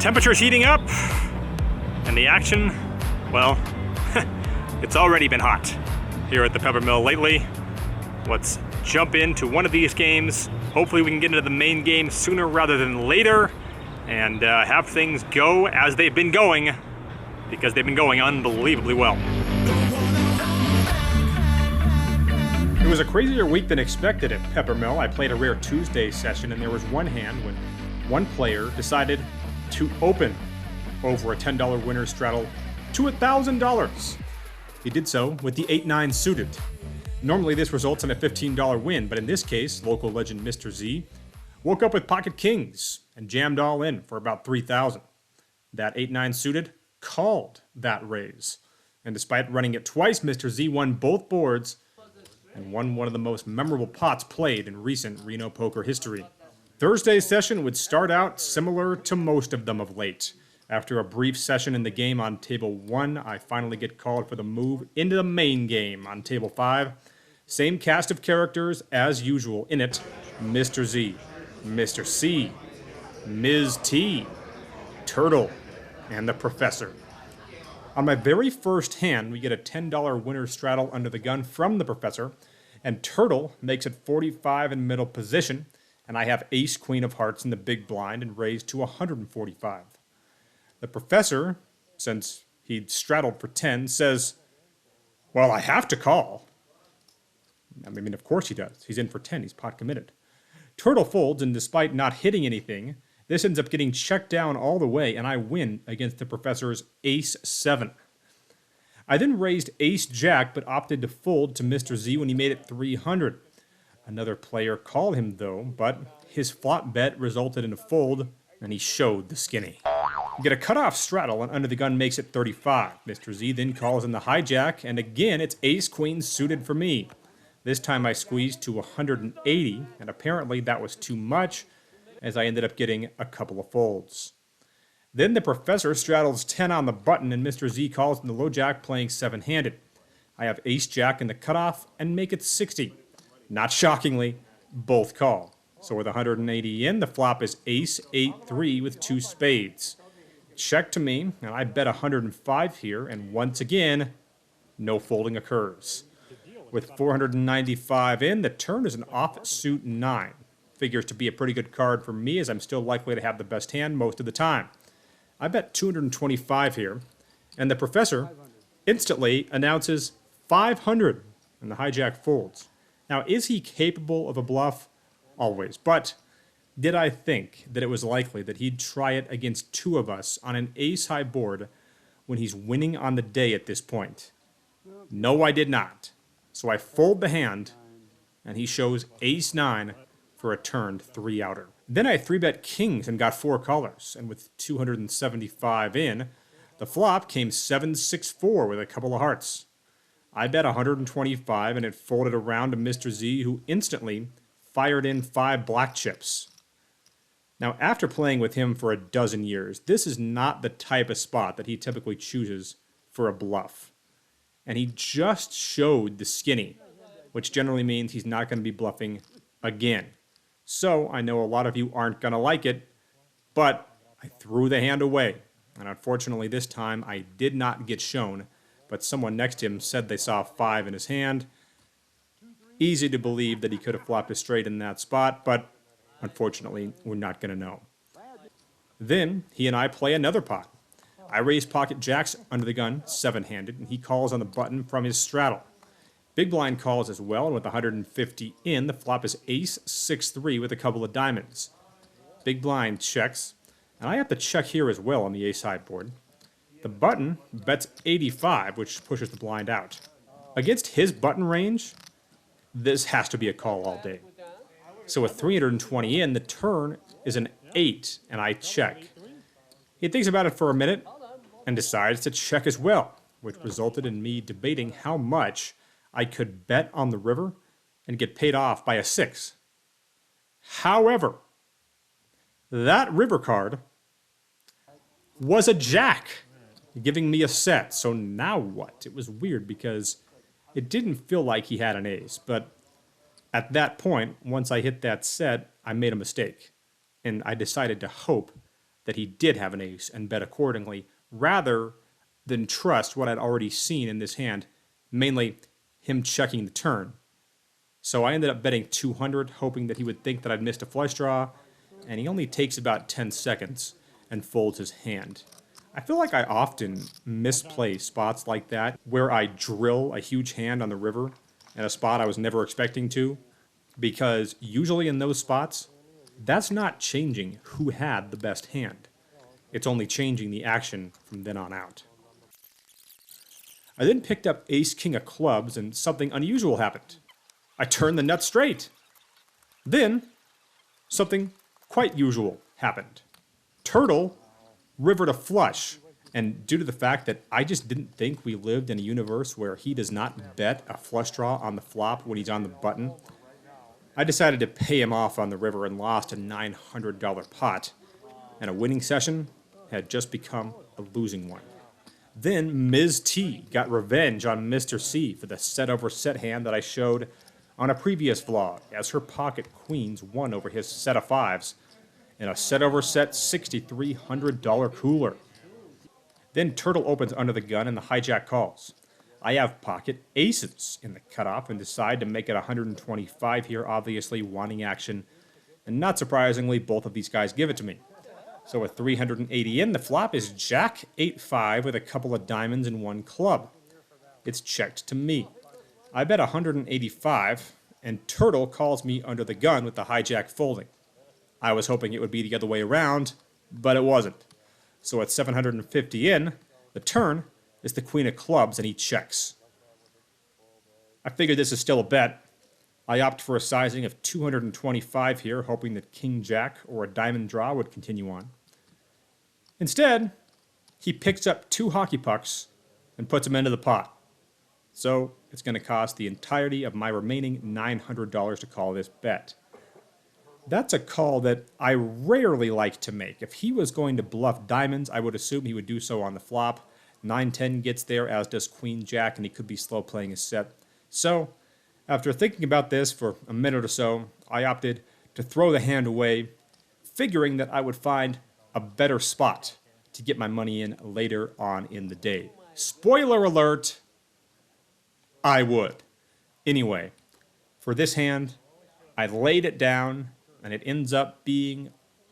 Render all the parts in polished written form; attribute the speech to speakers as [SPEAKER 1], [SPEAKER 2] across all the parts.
[SPEAKER 1] temperature's heating up, and the action, well, it's already been hot here at the Peppermill lately. Let's jump into one of these games. Hopefully we can get into the main game sooner rather than later and have things go as they've been going, because they've been going unbelievably well. It was a crazier week than expected at Peppermill. I played a rare Tuesday session, and there was one hand when one player decided to open over a $10 winner's straddle to $1,000. He did so with the 8-9 suited. Normally this results in a $15 win, but in this case, local legend Mr. Z woke up with pocket kings and jammed all in for about $3,000. That 8-9 suited called that raise. And despite running it twice, Mr. Z won both boards and won one of the most memorable pots played in recent Reno poker history. Thursday's session would start out similar to most of them of late. After a brief session in the game on table 1, I finally get called for the move into the main game on table 5. Same cast of characters as usual in it: Mr. Z, Mr. C, Ms. T, Turtle, and the Professor. On my very first hand, we get a $10 winner's straddle under the gun from the Professor, and Turtle makes it 45 in middle position, and I have ace queen of hearts in the big blind and raised to 145. The Professor, since he'd straddled for 10, says, "Well, I have to call." I mean, of course he does. He's in for 10. He's pot committed. Turtle folds, and despite not hitting anything, this ends up getting checked down all the way, and I win against the Professor's ace-7. I then raised ace-jack, but opted to fold to Mr. Z when he made it 300. Another player called him, though, but his flop bet resulted in a fold, and he showed the skinny. You get a cutoff straddle, and under the gun makes it 35. Mr. Z then calls in the hijack, and again it's ace-queen suited for me. This time I squeezed to 180, and apparently that was too much, as I ended up getting a couple of folds. Then the Professor straddles 10 on the button, and Mr. Z calls in the low jack, playing 7-handed. I have ace-jack in the cutoff, and make it 60. Not shockingly, both call. So with 180 in, the flop is ace-8-3 with 2 spades. Check to me, and I bet 105 here, and once again, no folding occurs. With 495 in, the turn is an offsuit 9. Figures to be a pretty good card for me, as I'm still likely to have the best hand most of the time. I bet 225 here, and the Professor instantly announces 500, and the hijack folds. Now, is he capable of a bluff? Always. But did I think that it was likely that he'd try it against two of us on an ace-high board when he's winning on the day at this point? No, I did not. So I fold the hand, and he shows ace-9 for a turned 3-outer. Then I 3-bet kings and got 4 callers, and with 275 in, the flop came 7-6-4 with a couple of hearts. I bet 125, and it folded around to Mr. Z, who instantly fired in 5 black chips. Now, after playing with him for a dozen years, this is not the type of spot that he typically chooses for a bluff. And he just showed the skinny, which generally means he's not going to be bluffing again. So I know a lot of you aren't going to like it, but I threw the hand away. And unfortunately this time I did not get shown, but someone next to him said they saw 5 in his hand. Easy to believe that he could have flopped a straight in that spot, but unfortunately we're not going to know. Then he and I play another pot. I raise pocket jacks under the gun, 7-handed, and he calls on the button from his straddle. Big blind calls as well, and with 150 in, the flop is ace-6-3 with a couple of diamonds. Big blind checks, and I have to check here as well on the ace-high board. The button bets 85, which pushes the blind out. Against his button range, this has to be a call all day. So with 320 in, the turn is an 8, and I check. He thinks about it for a minute and decides to check as well, which resulted in me debating how much I could bet on the river and get paid off by a 6. However, that river card was a jack, giving me a set. So now what? It was weird because it didn't feel like he had an ace, but at that point, once I hit that set, I made a mistake, and I decided to hope that he did have an ace and bet accordingly, rather than trust what I'd already seen in this hand, mainly him checking the turn. So I ended up betting 200, hoping that he would think that I'd missed a flush draw, and he only takes about 10 seconds and folds his hand. I feel like I often misplay spots like that, where I drill a huge hand on the river in a spot I was never expecting to, because usually in those spots, that's not changing who had the best hand. It's only changing the action from then on out. I then picked up ace-king of clubs, and something unusual happened. I turned the nut straight. Then, something quite usual happened. Turtle rivered a flush, and due to the fact that I just didn't think we lived in a universe where he does not bet a flush draw on the flop when he's on the button, I decided to pay him off on the river and lost a $900 pot, and a winning session had just become a losing one. Then Ms. T got revenge on Mr. C for the set over set hand that I showed on a previous vlog, as her pocket queens won over his set of fives in a set over set $6,300 cooler. Then Turtle opens under the gun and the hijack calls. I have pocket aces in the cutoff and decide to make it 125 here, obviously wanting action, and not surprisingly, both of these guys give it to me. So with 380 in, the flop is Jack 8-5 with a couple of diamonds and one club. It's checked to me. I bet 185, and Turtle calls me under the gun with the hijack folding. I was hoping it would be the other way around, but it wasn't. So at 750 in, the turn is the queen of clubs, and he checks. I figured this is still a bet. I opt for a sizing of 225 here, hoping that king jack or a diamond draw would continue on. Instead, he picks up 2 hockey pucks and puts them into the pot. So it's going to cost the entirety of my remaining $900 to call this bet. That's a call that I rarely like to make. If he was going to bluff diamonds, I would assume he would do so on the flop. 9-10 gets there, as does queen jack, and he could be slow playing his set. So, after thinking about this for a minute or so, I opted to throw the hand away, figuring that I would find a better spot to get my money in later on in the day. Spoiler alert, I would. Anyway, for this hand, I laid it down, and it ends up being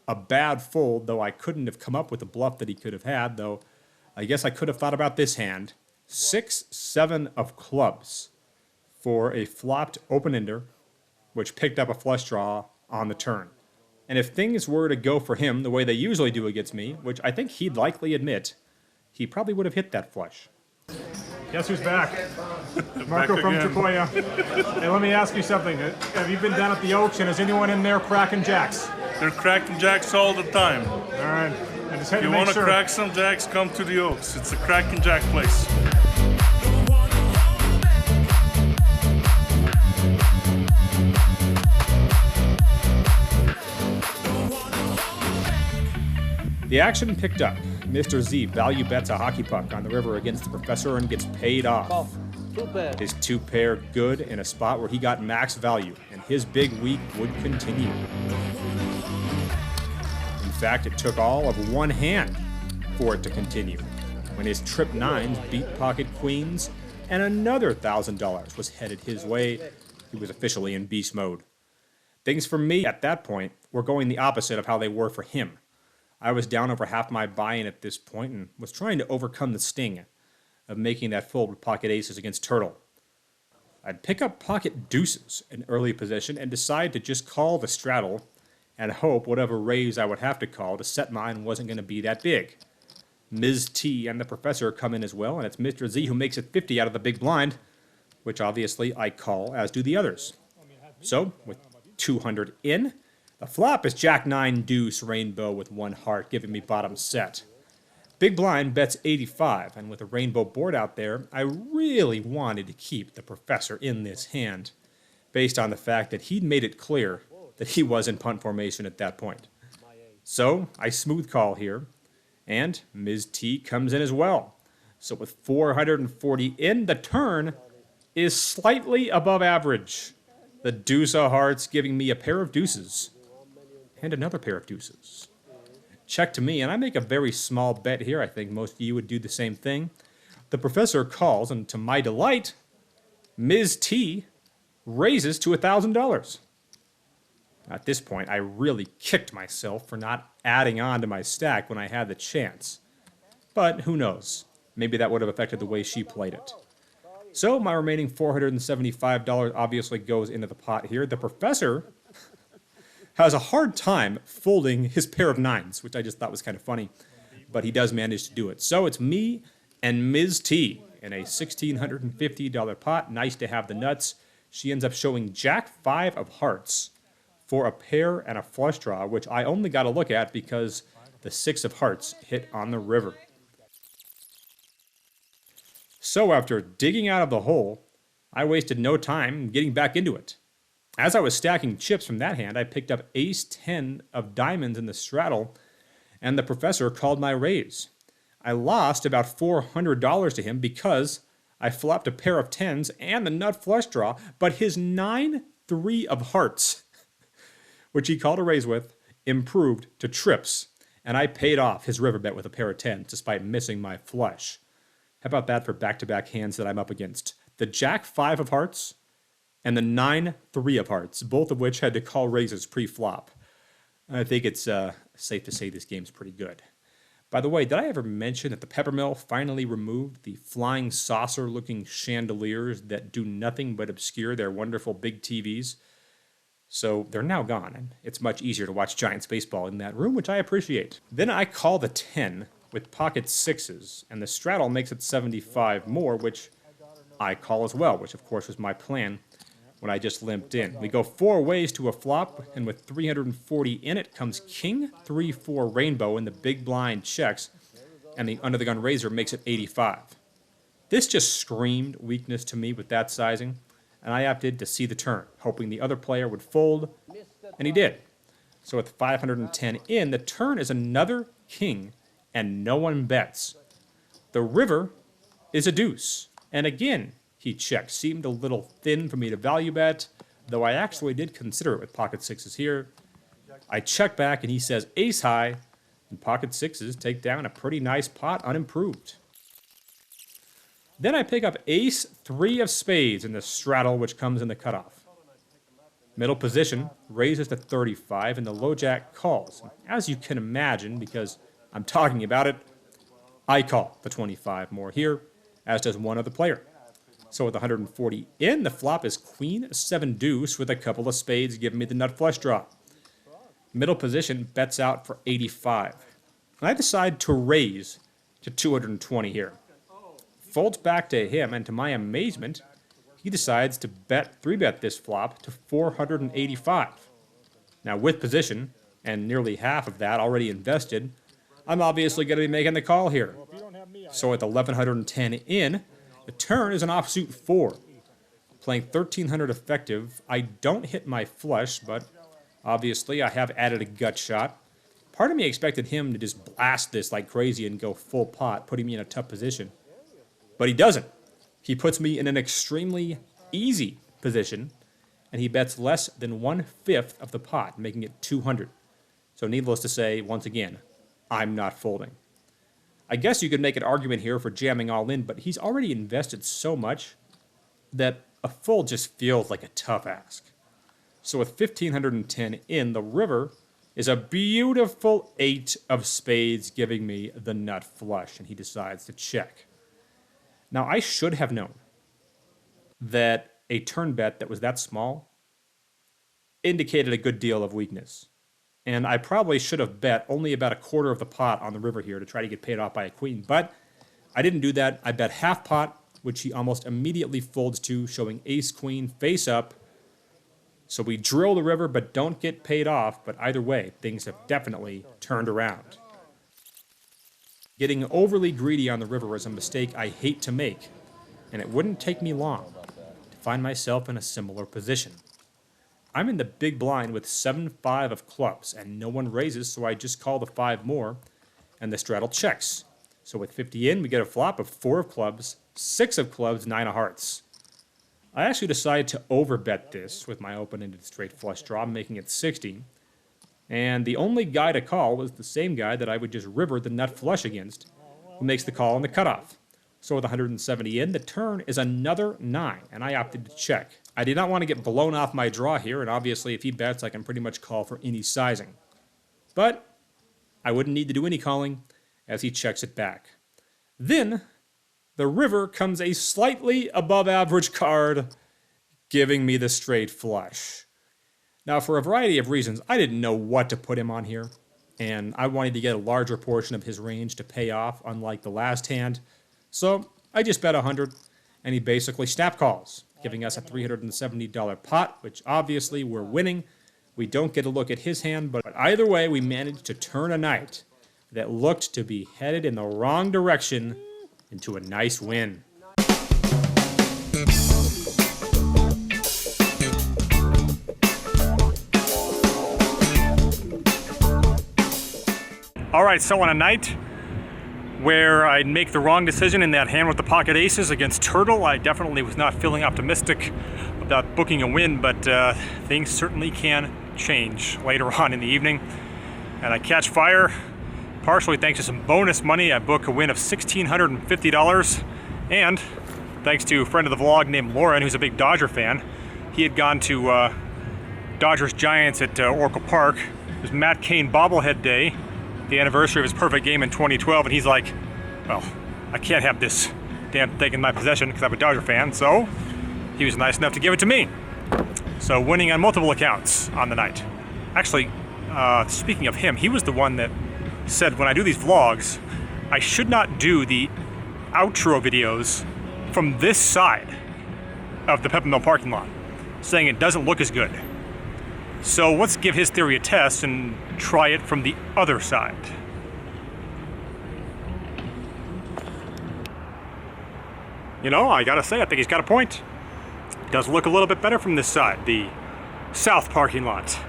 [SPEAKER 1] a bad fold, though I couldn't have come up with a bluff that he could have had, though I guess I could have thought about this hand. 6-7 of clubs for a flopped open-ender, which picked up a flush draw on the turn. And if things were to go for him the way they usually do against me, which I think he'd likely admit, he probably would have hit that flush. Guess who's back? Marco from Chicoya. Hey, let me ask you something. Have you been down at the Oaks, and is anyone in there cracking jacks?
[SPEAKER 2] They're cracking jacks all the time.
[SPEAKER 1] All right. I just had
[SPEAKER 2] If you want to crack some jacks, come to the Oaks. It's a cracking jack place. The action picked up. Mr. Z value bets a hockey puck on the river against the professor and gets paid off. His 2-pair good in a spot where he got max value, and his big week would continue. In fact, it took all of one hand for it to continue, when his trip nines beat pocket queens, and another $1,000 was headed his way. He was officially in beast mode. Things for me at that point were going the opposite of how they were for him. I was down over half my buy-in at this point and was trying to overcome the sting of making that fold with pocket aces against Turtle. I'd pick up pocket deuces in early position and decide to just call the straddle and hope whatever raise I would have to call to set mine wasn't going to be that big. Ms. T and the professor come in as well, and it's Mr. Z who makes it 50 out of the big blind, which obviously I call, as do the others. So, with 200 in, the flop is Jack 9 deuce rainbow with 1 heart, giving me bottom set. Big blind bets 85, and with a rainbow board out there, I really wanted to keep the professor in this hand, based on the fact that he'd made it clear that he was in punt formation at that point. So I smooth call here, and Ms. T comes in as well. So with 440 in, the turn is slightly above average. The deuce of hearts giving me a pair of deuces. And another pair of deuces. check to me, and I make a very small bet here. I think most of you would do the same thing. The professor calls, and to my delight, Ms. T raises to $1,000. At this point, I really kicked myself for not adding on to my stack when I had the chance. But who knows? Maybe that would have affected the way she played it. So my remaining $475 obviously goes into the pot here. The professor has a hard time folding his pair of nines, which I just thought was kind of funny. But he does manage to do it. So it's me and Ms. T in a $1,650 pot. Nice to have the nuts. She ends up showing Jack 5 of hearts for a pair and a flush draw, which I only got to look at because the 6 of hearts hit on the river. So after digging out of the hole, I wasted no time getting back into it. As I was stacking chips from that hand, I picked up ace 10 of diamonds in the straddle, and the professor called my raise. I lost about $400 to him because I flopped a pair of 10s and the nut flush draw, but his 9-3 of hearts, which he called a raise with, improved to trips, and I paid off his river bet with a pair of 10s despite missing my flush. How about that for back-to-back hands that I'm up against? The Jack 5 of hearts and the 9-3 of hearts, both of which had to call raises pre-flop. I think it's safe to say this game's pretty good. By the way, did I ever mention that the Peppermill finally removed the flying saucer-looking chandeliers that do nothing but obscure their wonderful big TVs? So they're now gone, and it's much easier to watch Giants baseball in that room, which I appreciate. Then I call the 10 with pocket 6s, and the straddle makes it 75 more, which I call as well, which of course was my plan when I just limped in. We go 4 ways to a flop, and with 340 in it comes King 3-4 rainbow, and the big blind checks, and the under the gun raiser makes it 85. This just screamed weakness to me with that sizing, and I opted to see the turn, hoping the other player would fold, and he did. So with 510 in, the turn is another king, and no one bets. The river is a deuce, and again, he checked. Seemed a little thin for me to value bet, though I actually did consider it with pocket 6s here. I check back, and he says ace high, and pocket 6s take down a pretty nice pot unimproved. Then I pick up ace 3 of spades in the straddle, which comes in the cutoff. Middle position raises to 35, and the low jack calls. As you can imagine, because I'm talking about it, I call the 25 more here, as does one other player. So with 140 in, the flop is queen 7 deuce with a couple of spades giving me the nut flush draw. Middle position bets out for 85. And I decide to raise to 220 here. Folds back to him, and to my amazement, he decides to 3-bet this flop to 485. Now with position, and nearly half of that already invested, I'm obviously going to be making the call here. So with 1110 in, the turn is an offsuit 4. Playing 1300 effective, I don't hit my flush, but obviously I have added a gut shot. Part of me expected him to just blast this like crazy and go full pot, putting me in a tough position. But he doesn't. He puts me in an extremely easy position, and he bets less than 1/5 of the pot, making it 200. So needless to say, once again, I'm not folding. I guess you could make an argument here for jamming all in, but he's already invested so much that a fold just feels like a tough ask. So with 1510 in, the river is a beautiful 8 of spades, giving me the nut flush, and he decides to check. Now, I should have known that a turn bet that was that small indicated a good deal of weakness. And I probably should have bet only about a quarter of the pot on the river here to try to get paid off by a queen. But I didn't do that. I bet half pot, which he almost immediately folds to, showing ace-queen face up. So we drill the river but don't get paid off. But either way, things have definitely turned around. Getting overly greedy on the river is a mistake I hate to make, and it wouldn't take me long to find myself in a similar position. I'm in the big blind with 7-5 of clubs, and no one raises, so I just call the 5 more, and the straddle checks. So with 50 in, we get a flop of 4 of clubs, 6 of clubs, 9 of hearts. I actually decided to overbet this with my open-ended straight flush draw, making it 60.
[SPEAKER 1] And the only guy to call was the same guy that I would just river the nut flush against, who makes the call on the cutoff. So with 170 in, the turn is another 9, and I opted to check. I did not want to get blown off my draw here, and obviously if he bets, I can pretty much call for any sizing. But I wouldn't need to do any calling, as he checks it back. Then, the river comes a slightly above average card, giving me the straight flush. Now, for a variety of reasons, I didn't know what to put him on here, and I wanted to get a larger portion of his range to pay off, unlike the last hand. So I just bet 100, and he basically snap calls, giving us a $370 pot, which obviously we're winning. We don't get a look at his hand, but either way, we managed to turn a night that looked to be headed in the wrong direction into a nice win. All right, so on a night where I'd make the wrong decision in that hand with the pocket aces against Turtle, I definitely was not feeling optimistic about booking a win, but things certainly can change later on in the evening. And I catch fire, partially thanks to some bonus money. I book a win of $1,650, and thanks to a friend of the vlog named Lauren, who's a big Dodger fan. He had gone to Dodgers Giants at Oracle Park. It was Matt Cain bobblehead day, the anniversary of his perfect game in 2012, and he's like, well, I can't have this damn thing in my possession because I'm a Dodger fan, so he was nice enough to give it to me. So winning on multiple accounts on the night. Actually, speaking of him, he was the one that said when I do these vlogs, I should not do the outro videos from this side of the Peppermill parking lot, saying it doesn't look as good. So let's give his theory a test and try it from the other side. You know, I gotta say, I think he's got a point. It does look a little bit better from this side, the south parking lot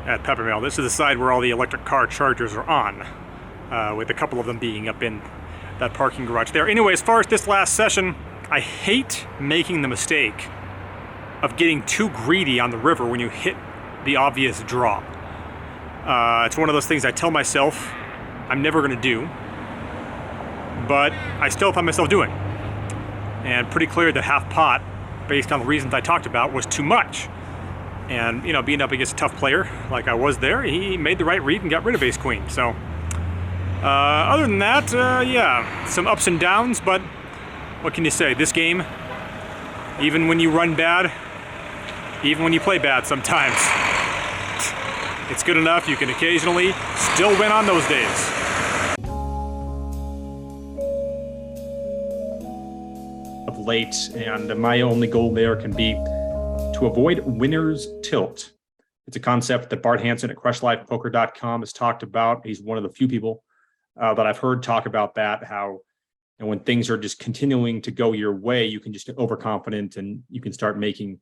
[SPEAKER 1] at Peppermill. This is the side where all the electric car chargers are on, with a couple of them being up in that parking garage there. Anyway, as far as this last session, I hate making the mistake of getting too greedy on the river when you hit the obvious draw. It's one of those things I tell myself I'm never gonna do, but I still find myself doing. And pretty clear that half pot, based on the reasons I talked about, was too much. And, you know, being up against a tough player like I was there, he made the right read and got rid of ace-queen. So, other than that, yeah, some ups and downs, but what can you say? This game, even when you run bad, even when you play bad sometimes, it's good enough. You can occasionally still win on those days. Of late, and my only goal there can be to avoid winner's tilt. It's a concept that Bart Hansen at crushlivepoker.com has talked about. He's one of the few people that I've heard talk about that, how when things are just continuing to go your way, you can just get overconfident and you can start making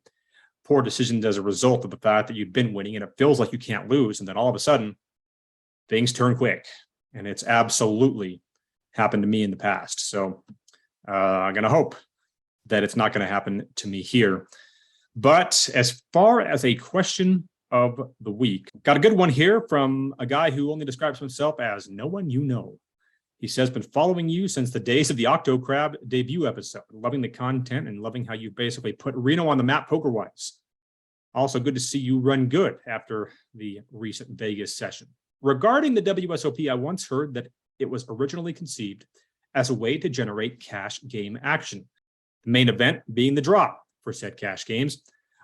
[SPEAKER 1] poor decisions as a result of the fact that you've been winning and it feels like you can't lose. And then all of a sudden, things turn quick. And it's absolutely happened to me in the past. So I'm going to hope that it's not going to happen to me here. But as far as a question of the week, got a good one here from a guy who only describes himself as no one you know. He says, been following you since the days of the Octo Crab debut episode, loving the content and loving how you basically put Reno on the map poker-wise. Also good to see you run good after the recent Vegas session. Regarding the WSOP, I once heard that it was originally conceived as a way to generate cash game action, the main event being the draw for said cash games.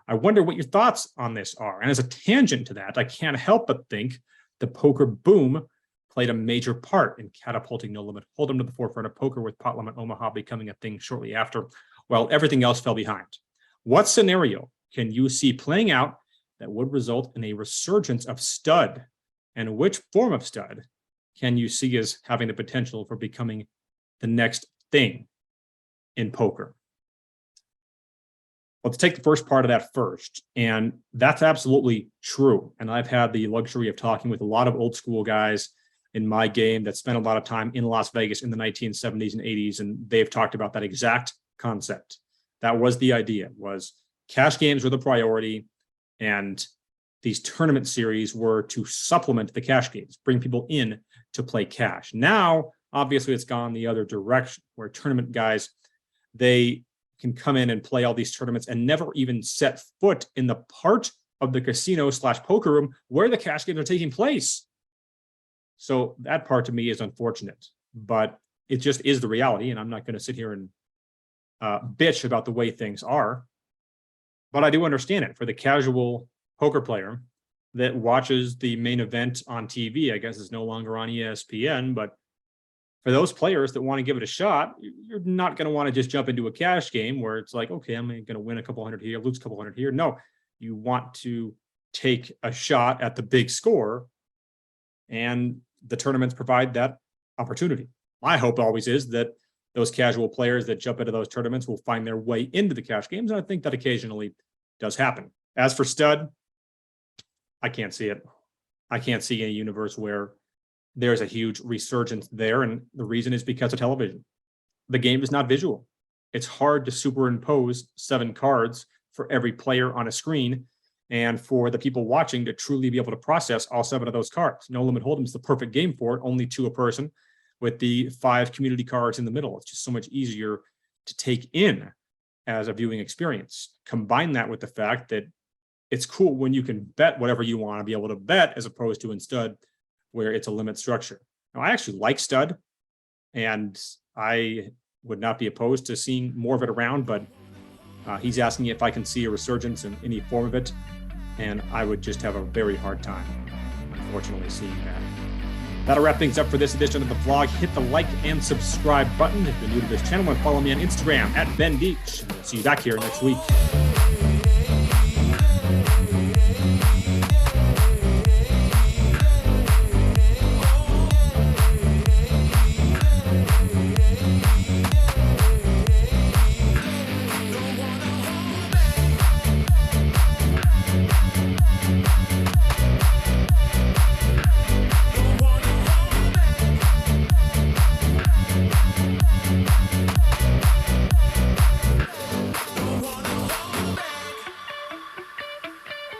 [SPEAKER 1] I wonder what your thoughts on this are. And as a tangent to that, I can't help but think the poker boom played a major part in catapulting No Limit Hold'em to the forefront of poker, with Pot Limit Omaha becoming a thing shortly after, while everything else fell behind. What scenario can you see playing out that would result in a resurgence of stud? And which form of stud can you see as having the potential for becoming the next thing in poker? Let's take the first part of that first. And that's absolutely true. And I've had the luxury of talking with a lot of old school guys in my game that spent a lot of time in Las Vegas in the 1970s and 80s, and they've talked about that exact concept. That was the idea, was cash games were the priority, and these tournament series were to supplement the cash games, bring people in to play cash. Now, obviously, it's gone the other direction, where tournament guys, they can come in and play all these tournaments and never even set foot in the part of the casino/poker room where the cash games are taking place. So that part to me is unfortunate, but it just is the reality, and I'm not going to sit here and bitch about the way things are. But I do understand it for the casual poker player that watches the main event on TV. I guess it's no longer on ESPN, but for those players that want to give it a shot, you're not going to want to just jump into a cash game where it's like, okay, I'm going to win a couple hundred here, lose a couple hundred here. No, you want to take a shot at the big score, and the tournaments provide that opportunity. My hope always is that those casual players that jump into those tournaments will find their way into the cash games, and I think that occasionally does happen. As for stud, I can't see it. I can't see a universe where there's a huge resurgence there, and the reason is because of television. The game is not visual. It's hard to superimpose 7 cards for every player on a screen, and for the people watching to truly be able to process all 7 of those cards. No Limit Hold'em is the perfect game for it, only 2 a person, with the 5 community cards in the middle. It's just so much easier to take in as a viewing experience. Combine that with the fact that it's cool when you can bet whatever you want to be able to bet, as opposed to in stud, where it's a limit structure. Now, I actually like stud, and I would not be opposed to seeing more of it around, but he's asking if I can see a resurgence in any form of it, and I would just have a very hard time, unfortunately, seeing that. That'll wrap things up for this edition of the vlog. Hit the like and subscribe button if you're new to this channel, and follow me on Instagram @Ben Deach. See you back here next week.